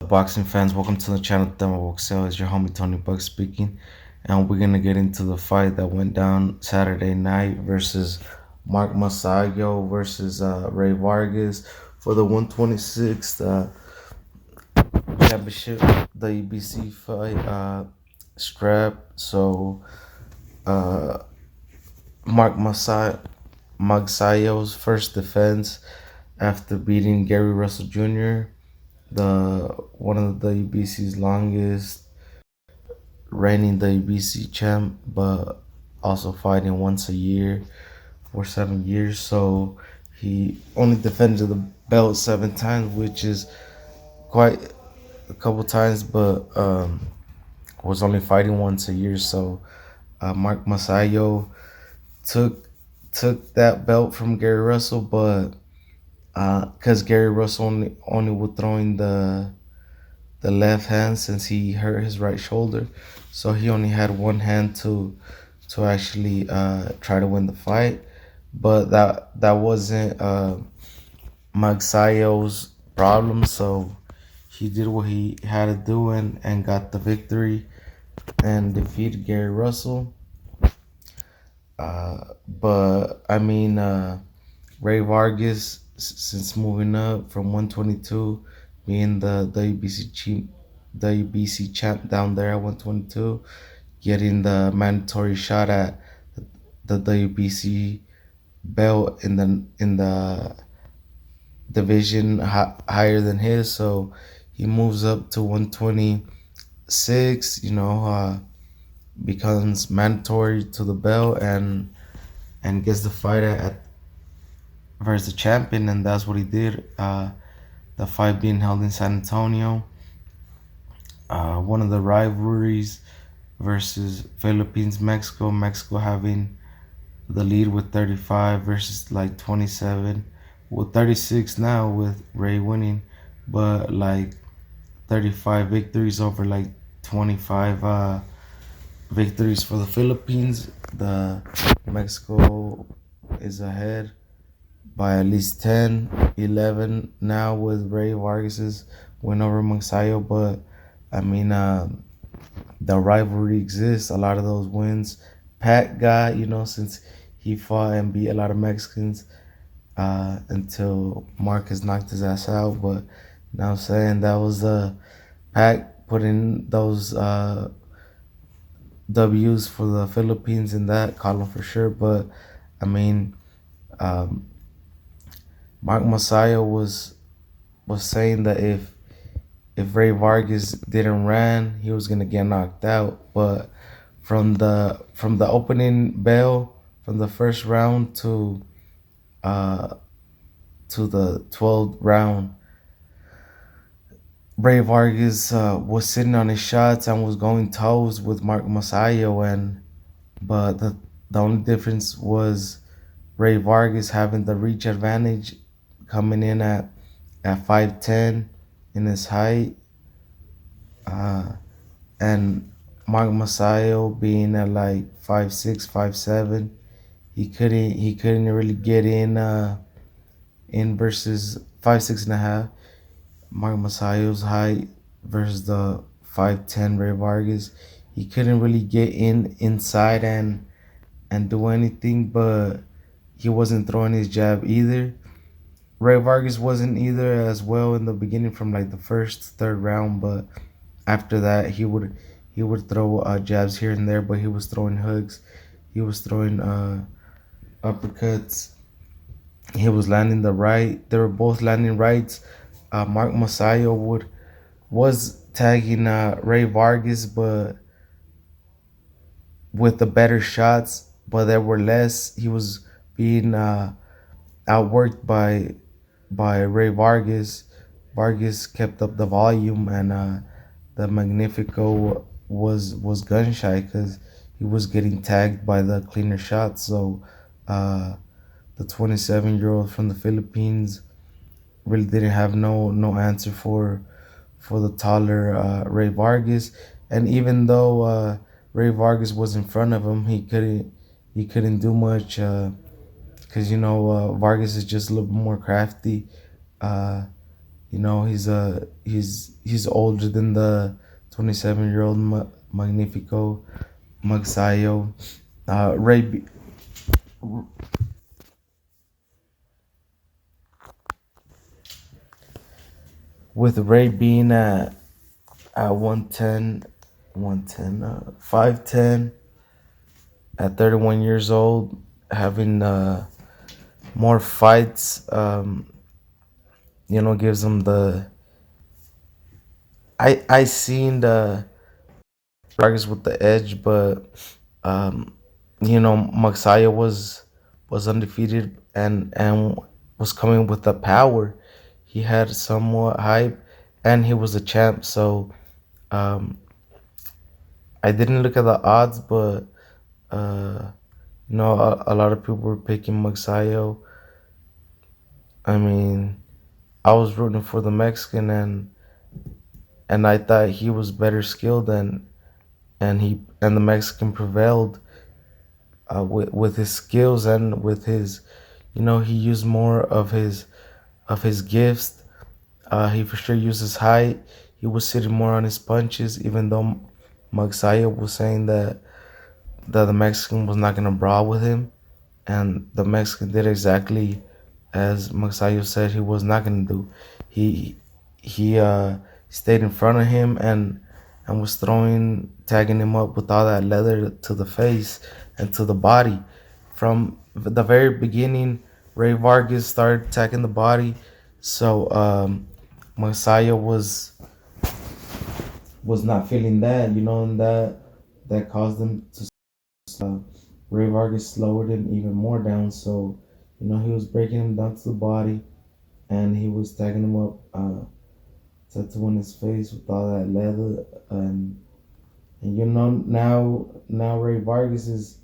boxing fans? Welcome to the channel. MAGSAYOS, your homie Tony Buck speaking, and we're gonna get into the fight that went down Saturday night versus MAGSAYOS versus Rey Vargas for the 126th championship, the WBC fight strap. So MAGSAYOS' first defense after beating Gary Russell Jr., the one of the WBC's longest reigning WBC champ, but also fighting once a year for 7 years. So he only defended the belt 7 times, which is quite a couple times, but was only fighting once a year. So MAGSAYOS took that belt from Gary Russell, but because Gary Russell only was throwing the left hand since he hurt his right shoulder, so he only had one hand to actually try to win the fight. But that wasn't MAGSAYOS' problem, so he did what he had to do and got the victory and defeated Gary Russell. But I mean, Rey Vargas, since moving up from 122, being the WBC champ down there at 122, getting the mandatory shot at the WBC belt in the division higher than his, so he moves up to 126. Becomes mandatory to the belt and gets the fight at versus the champion, and that's what he did. The fight being held in San Antonio, one of the rivalries versus Philippines, Mexico having the lead with 35 versus like 27, with 36 now with Rey winning, but like 35 victories over like 25 victories for the Philippines. The Mexico is ahead by at least 10, 11 now with Rey Vargas's win over MAGSAYOS. But I mean, the rivalry exists. A lot of those wins Pat got, since he fought and beat a lot of Mexicans until Marcus knocked his ass out. But now I'm saying that was Pat putting those W's for the Philippines in that column for sure. But I mean, MAGSAYOS was saying that if Rey Vargas didn't run, he was gonna get knocked out. But from the opening bell, from the first round to the 12th round, Rey Vargas was sitting on his shots and was going toes with MAGSAYOS, but the only difference was Rey Vargas having the reach advantage, coming in at 5'10" in his height, and MAGSAYOS being at like 5'6", 5'7". He couldn't really get in versus 5'6.5". MAGSAYOS' height versus the 5'10" Rey Vargas. He couldn't really get inside and do anything, but he wasn't throwing his jab either. Rey Vargas wasn't either as well in the beginning from like the first, third round, but after that he would throw jabs here and there, but he was throwing hooks, he was throwing uppercuts, he was landing the right. They were both landing rights. MAGSAYOS was tagging Rey Vargas, but with the better shots, but there were less. He was being outworked by Rey Vargas. Vargas kept up the volume, and the Magnifico was gun shy because he was getting tagged by the cleaner shots. So the 27-year-old from the Philippines really didn't have no answer for the taller Rey Vargas. And even though Rey Vargas was in front of him, he couldn't do much because Vargas is just a little bit more crafty. You know, he's older than the 27-year-old Magnifico Magsayo. Ray with Ray being at 110, 5'10", at 31 years old, having more fights, gives him the. I seen the Vargas with the edge, but um, Maxaya was undefeated and was coming with the power. He had somewhat hype, and he was a champ. So um, I didn't look at the odds, but uh, a lot of people were picking Maxayo. I mean, I was rooting for the Mexican, and I thought he was better skilled, and the Mexican prevailed with his skills and with his, he used more of his gifts. He for sure used his height. He was sitting more on his punches, even though Magsayo was saying that the Mexican was not gonna brawl with him, and the Mexican did exactly as Magsayo said he was not gonna do. He he stayed in front of him and was tagging him up with all that leather to the face and to the body. From the very beginning, Ray Vargas started attacking the body, so Magsayo was not feeling that, and that caused him to. Uh, Ray Vargas slowed him even more down, so he was breaking him down to the body, and he was tagging him up, tattooing his face with all that leather, and now Ray Vargas is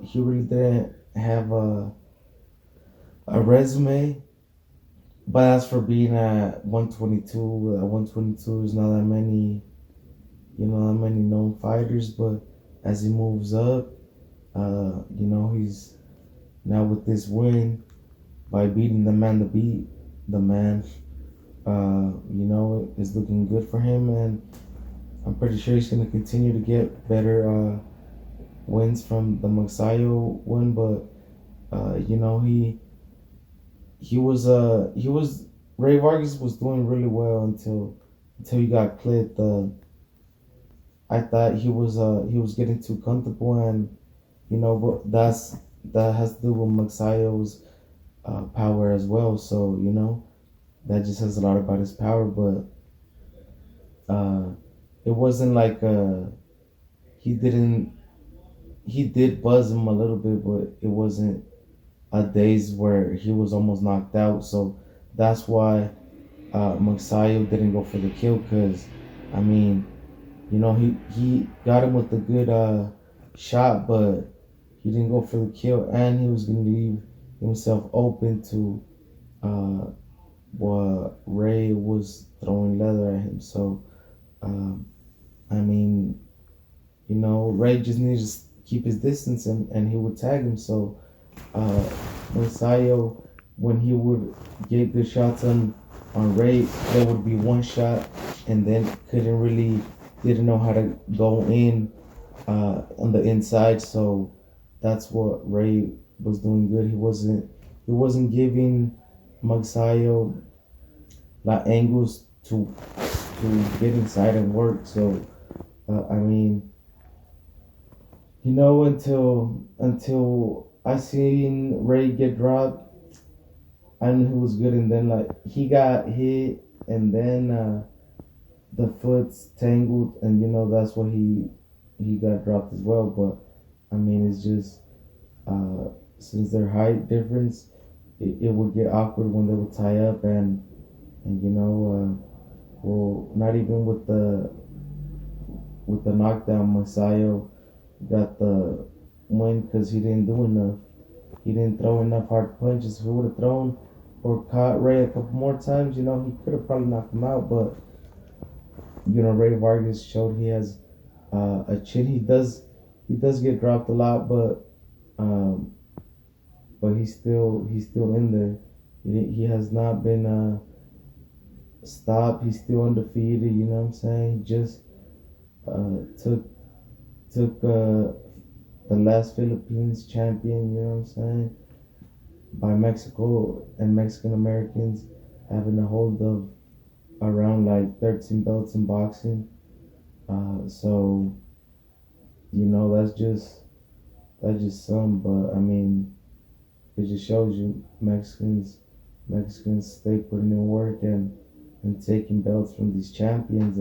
he really didn't have a resume, but as for being at 122, 122 is not that many, not many known fighters, but as he moves up, he's now with this win by beating the man to beat the man. Is looking good for him, and I'm pretty sure he's going to continue to get better wins from the Magsayo one. But he was Ray Vargas was doing really well until he got clipped. I thought he was getting too comfortable, and but that has to do with Magsayo's power as well. So that just says a lot about his power, but it wasn't like he didn't he did buzz him a little bit, but it wasn't a days where he was almost knocked out. So that's why Magsayo didn't go for the kill, because I mean, he got him with a good shot, but he didn't go for the kill, and he was gonna leave himself open to what Ray was throwing leather at him. So I mean, Ray just needed to keep his distance, and he would tag him. So Masayo, when he would get good shots on Ray, there would be one shot, and then didn't know how to go in on the inside. So that's what Ray was doing good. He wasn't giving Magsayo like angles to get inside and work. So I mean, until I seen Ray get dropped, I knew he was good, and then like he got hit, and then the foot's tangled, and that's why he got dropped as well. But I mean, it's just since their height difference, it would get awkward when they would tie up, and well, not even with the knockdown, Masayo got the win because he didn't do enough. He didn't throw enough hard punches. If he would have thrown or caught Ray a couple more times, he could have probably knocked him out. But Ray Vargas showed he has a chin. He does get dropped a lot, but he's still in there. He has not been stop. He's still undefeated. You know what I'm saying? He just took the last Philippines champion. You know what I'm saying? By Mexico and Mexican Americans having a hold of around like 13 belts in boxing. So that's just some, but I mean, it just shows you Mexicans stay putting in work and taking belts from these champions.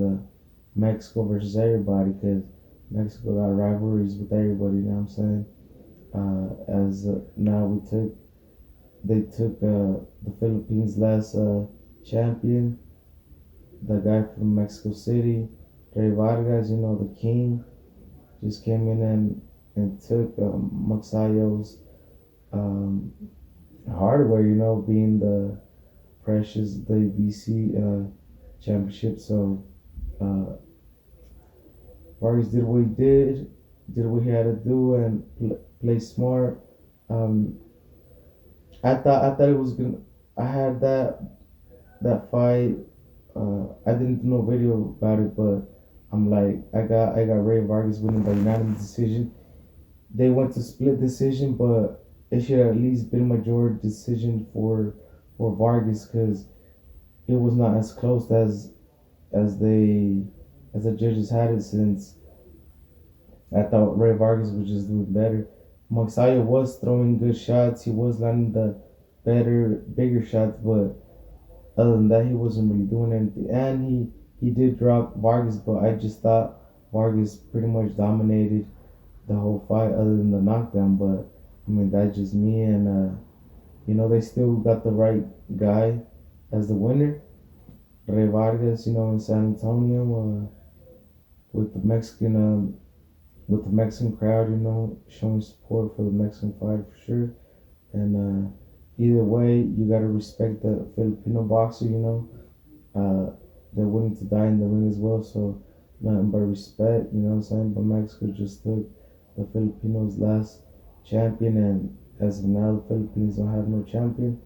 Mexico versus everybody, because Mexico got rivalries with everybody. You know what I'm saying? As now they took the Philippines last champion, the guy from Mexico City, Rey Vargas. The king just came in and took MAGSAYOS um, hardware. Being the precious WBC championship. So uh, Vargas did what he did what he had to do, and play smart. Um, I thought it was gonna. I had that fight. I didn't do no video about it, but I'm like, I got Rey Vargas winning by unanimous decision. They went to split decision, but it should at least been majority decision for Vargas, because it was not as close as they as the judges had it, since I thought Rey Vargas was just doing better. Magsayo was throwing good shots. He was landing the bigger shots, but other than that, he wasn't really doing anything. And he did drop Vargas, but I just thought Vargas pretty much dominated the whole fight, other than the knockdown. But I mean, that's just me, and they still got the right guy as the winner, Rey Vargas. In San Antonio, with the Mexican crowd, showing support for the Mexican fighter for sure. And either way, you gotta respect the Filipino boxer. They're willing to die in the ring as well. So nothing but respect. You know what I'm saying? But Mexico just took the Filipinos' last champion, and as of now, the Philippines don't have no champion,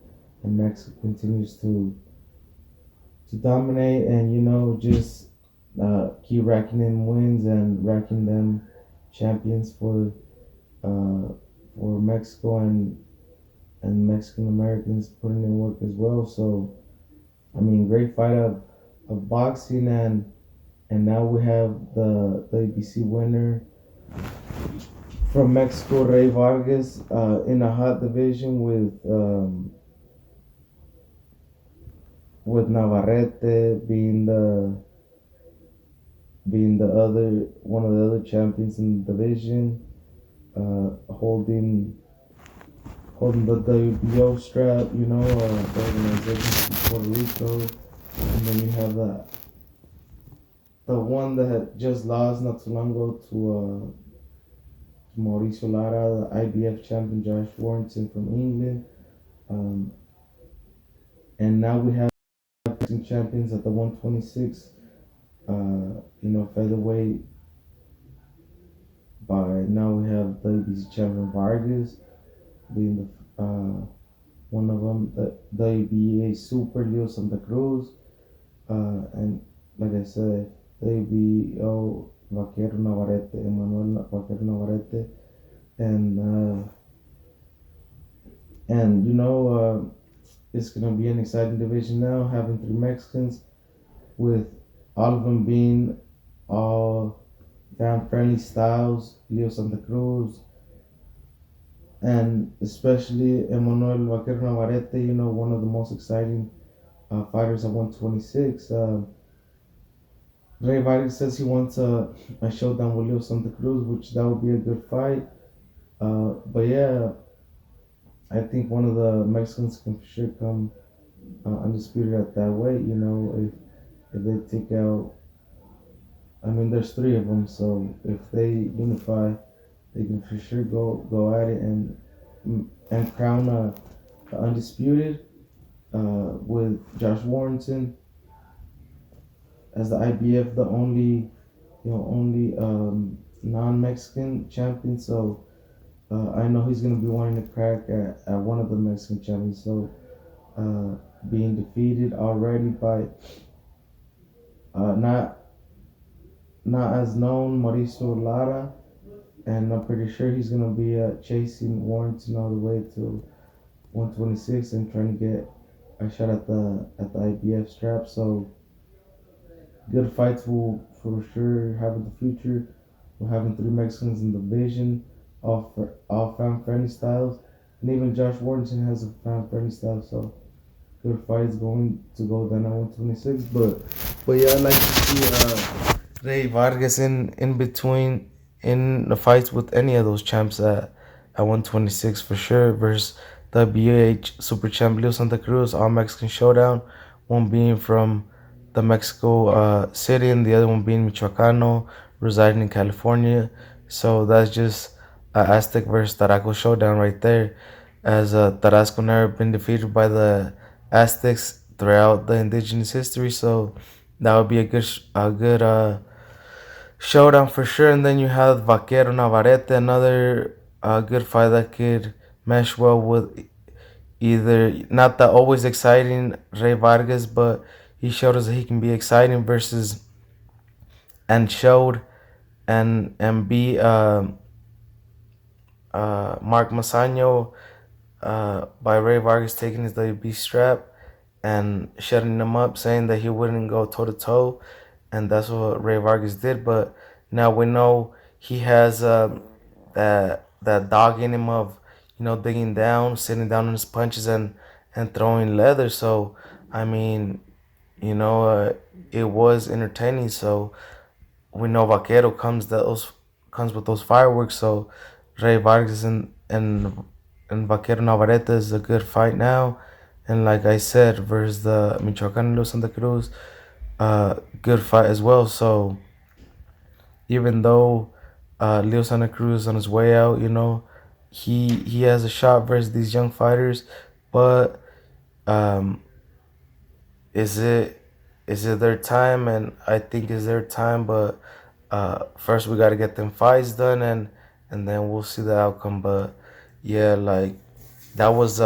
and Mexico continues to dominate, and just keep racking in wins and racking them champions for Mexico, and Mexican Americans putting in work as well. So I mean, great fight of boxing, and now we have the WBC winner from Mexico, Rey Vargas, in a hot division with Navarrete being the other one of the other champions in the division, holding the WBO strap. The organization from Puerto Rico, and then you have the one that had just lost not too long ago to Mauricio Lara, the IBF champion Josh Warrington from England, and now we have champions at the 126. Featherweight. By now we have WBC champion Vargas being the one of them, the WBA Super Leo Santa Cruz, and like I said, WBO Vaquero Navarrete, Emmanuel Vaquero Navarrete, and it's gonna be an exciting division now, having three Mexicans, with all of them being all fan-friendly styles. Leo Santa Cruz, and especially Emmanuel Vaquero Navarrete, one of the most exciting fighters at 126. Rey Vargas says he wants a showdown with Leo Santa Cruz, which that would be a good fight. But yeah, I think one of the Mexicans can for sure come undisputed at that weight. If they take out, I mean, there's three of them, so if they unify, they can for sure go at it and crown a undisputed with Josh Warrington as the IBF, the only non-Mexican champion. So I know he's gonna be wanting to crack at one of the Mexican champions. So being defeated already by not as known, Mauricio Lara, and I'm pretty sure he's gonna be chasing Warrington all the way to 126 and trying to get a shot at the IBF strap. So good fights will for sure have in the future. We're having three Mexicans in the division, all fan friendly styles, and even Josh Warrington has a fan friendly style. So good fights going to go down at 126. But yeah, I like to see Rey Vargas in between in the fights with any of those champs at 126 for sure versus the WH Super Champ Leo Santa Cruz, all Mexican showdown. One being from the Mexico city and the other one being Michoacano, residing in California. So that's just Aztec versus Taraco showdown right there. As Tarasco never been defeated by the Aztecs throughout the indigenous history, so that would be a good showdown for sure. And then you have Vaquero Navarrete, another good fight that could mesh well with either not the always exciting Rey Vargas, but he showed us that he can be exciting versus and showed and be Mark Masano by Rey Vargas taking his WB strap and shutting him up, saying that he wouldn't go toe to toe, and that's what Rey Vargas did. But now we know he has that dog in him of digging down, sitting down on his punches and throwing leather. So I mean, it was entertaining. So we know Vaquero comes with those fireworks. So Rey Vargas and Vaquero Navarrete is a good fight now. And like I said, versus the Michoacan Leo Santa Cruz, good fight as well. So even though Leo Santa Cruz is on his way out, he has a shot versus these young fighters. But is it their time? And I think it's their time, but first we got to get them fights done, and then we'll see the outcome. But yeah, like that was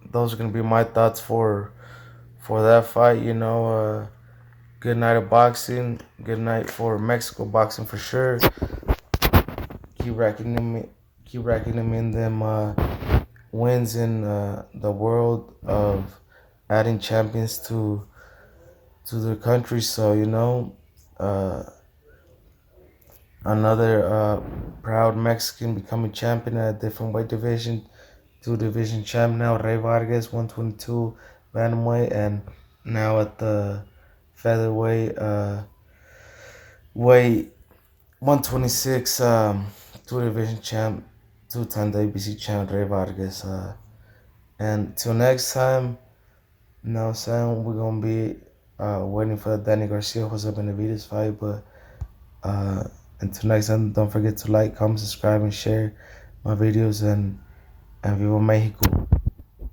those are gonna be my thoughts for that fight. Good night of boxing. Good night for Mexico boxing for sure. Keep racking them in them wins in the world of adding champions to their country. So another proud Mexican becoming champion at a different weight division, 2 division champ now, Rey Vargas, 122 bantamweight, and now at the featherweight weight 126, 2 division champ, 2-time WBC champ, Rey Vargas. And till next time, Sam, we're gonna be waiting for the Danny Garcia Jose Benavidez fight. But until next time, don't forget to like, comment, subscribe, and share my videos. And Viva Mexico.